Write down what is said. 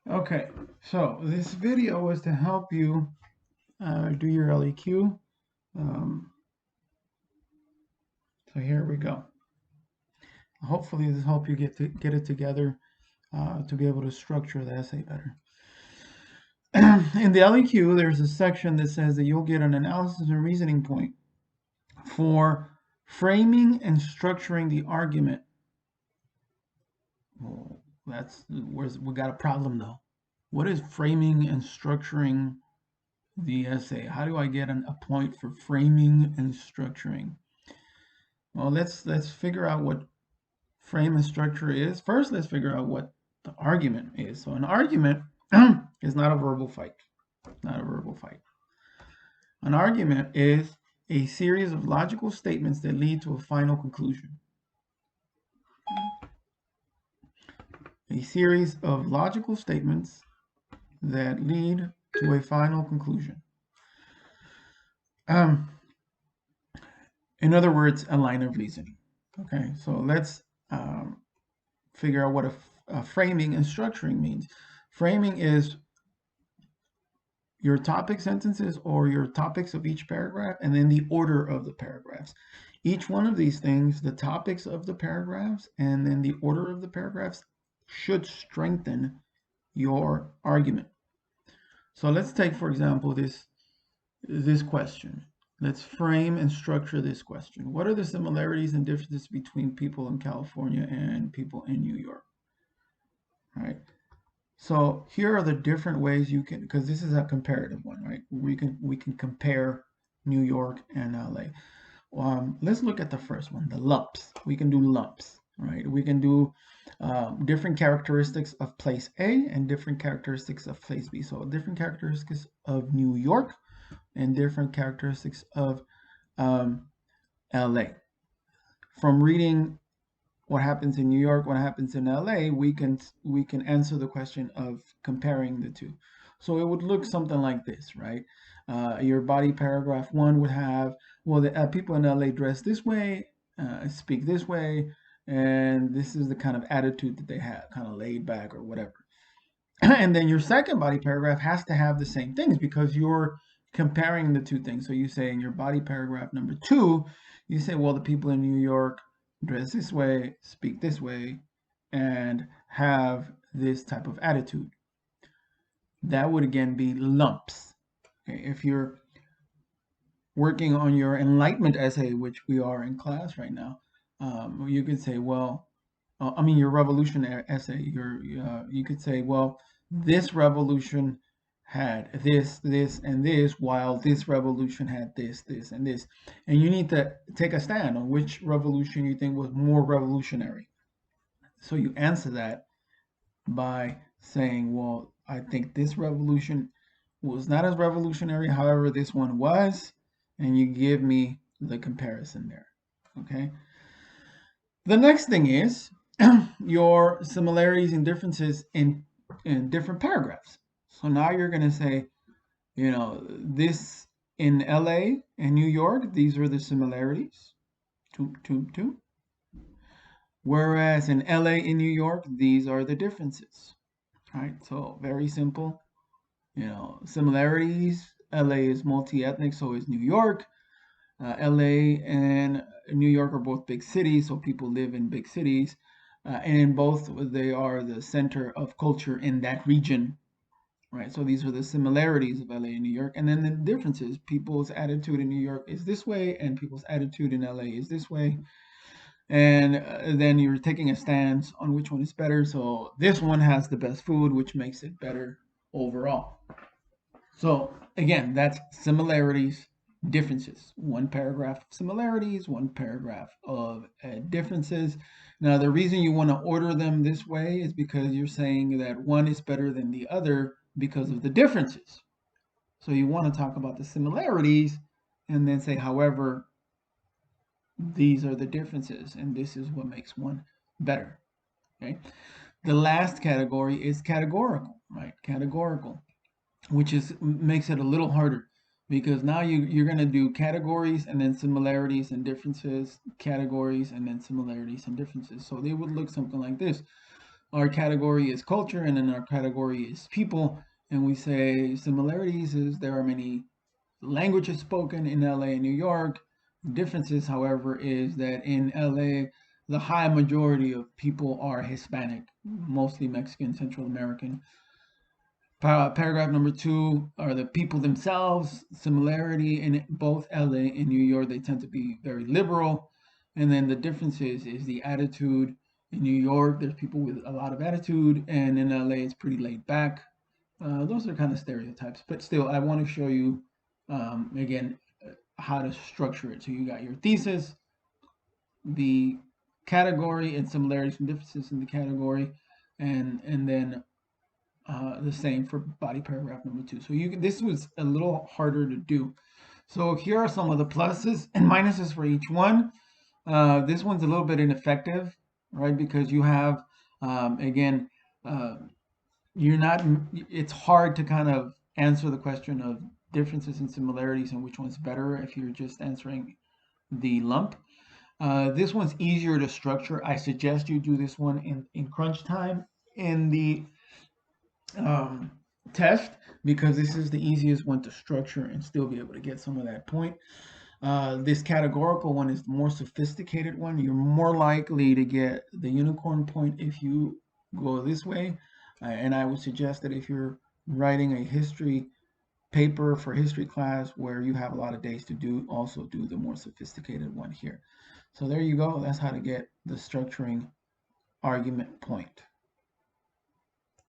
Okay, so this video is to help you do your LEQ. Um, so here we go. Hopefully this help you get it together to be able to structure the essay better. In the LEQ, there's a section that says that you'll get an analysis and reasoning point for framing and structuring the argument. Well, we got a problem though. What is framing and structuring the essay? How do I get a point for framing and structuring? Well, let's figure out what frame and structure is. First, let's figure out what the argument is. So an argument is not a verbal fight. Not a verbal fight. An argument is a series of logical statements that lead to a final conclusion. A series of logical statements that lead to a final conclusion. In other words, a line of reasoning. Okay, so let's figure out what a framing and structuring means. Framing is your topic sentences or your topics of each paragraph, and then the order of the paragraphs. Each one of these things, the topics of the paragraphs and then the order of the paragraphs, should strengthen your argument. So let's take, for example, this question. Let's frame and structure this question. What are the similarities and differences between people in California and people in New York? All right. So here are the different ways you can, because this is a comparative one, right? We can compare New York and LA. Let's look at the first one, the lumps. We can do lumps, right? We can do different characteristics of place A and different characteristics of place B. So different characteristics of New York and different characteristics of LA. From reading what happens in New York, what happens in LA, we can answer the question of comparing the two. So it would look something like this, right? Your body paragraph 1 would have, well, the people in LA dress this way, speak this way, and this is the kind of attitude that they have, kind of laid back or whatever. And then your second body paragraph has to have the same things because you're comparing the two things. So you say in your body paragraph number 2, you say, well, the people in New York dress this way, speak this way, and have this type of attitude. That would again be lumps. Okay, if you're working on your enlightenment essay, which we are in class right now, you could say, well, your revolutionary essay, you could say, well, this revolution had this, and this, while this revolution had this, and this. And you need to take a stand on which revolution you think was more revolutionary. So you answer that by saying, well, I think this revolution was not as revolutionary, however, this one was, and you give me the comparison there. Okay. The next thing is your similarities and differences in different paragraphs. So now you're going to say, this in LA and New York, these are the similarities. Two. Whereas in LA and New York, these are the differences. All right, so very simple. Similarities. LA is multi-ethnic, so is New York. LA and New York are both big cities, so people live in big cities. And in both, they are the center of culture in that region, right? So these are the similarities of LA and New York. And then the differences, people's attitude in New York is this way, and people's attitude in LA is this way. And then you're taking a stance on which one is better. So this one has the best food, which makes it better overall. So again, that's similarities, differences. One paragraph of similarities, one paragraph of differences. Now, the reason you want to order them this way is because you're saying that one is better than the other because of the differences. So you want to talk about the similarities and then say, however, these are the differences and this is what makes one better. Okay. The last category is categorical, right? Categorical, which makes it a little harder because now you're going to do categories and then similarities and differences, categories and then similarities and differences. So they would look something like this. our category is culture, and then our category is people. And we say similarities is there are many languages spoken in LA and New York. Differences, however, is that in LA, the high majority of people are Hispanic, mostly Mexican, Central American. Paragraph number 2 are the people themselves. Similarity in both LA and New York, they tend to be very liberal. And then the differences is the attitude. In New York, there's people with a lot of attitude, and in LA, it's pretty laid back. Those are kind of stereotypes, but still, I want to show you again how to structure it. So you got your thesis, the category, and similarities and differences in the category, and then the same for body paragraph number 2. So this was a little harder to do. So here are some of the pluses and minuses for each one. This one's a little bit ineffective, right? Because you have, again, uh, you're not, it's hard to kind of answer the question of differences and similarities and which one's better if you're just answering the lump. This one's easier to structure. I suggest you do this one in crunch time in the um, test, because this is the easiest one to structure and still be able to get some of that point. This categorical one is the more sophisticated one. You're more likely to get the unicorn point if you go this way. And I would suggest that if you're writing a history paper for history class where you have a lot of days to do, also do the more sophisticated one here. So there you go. That's how to get the structuring argument point.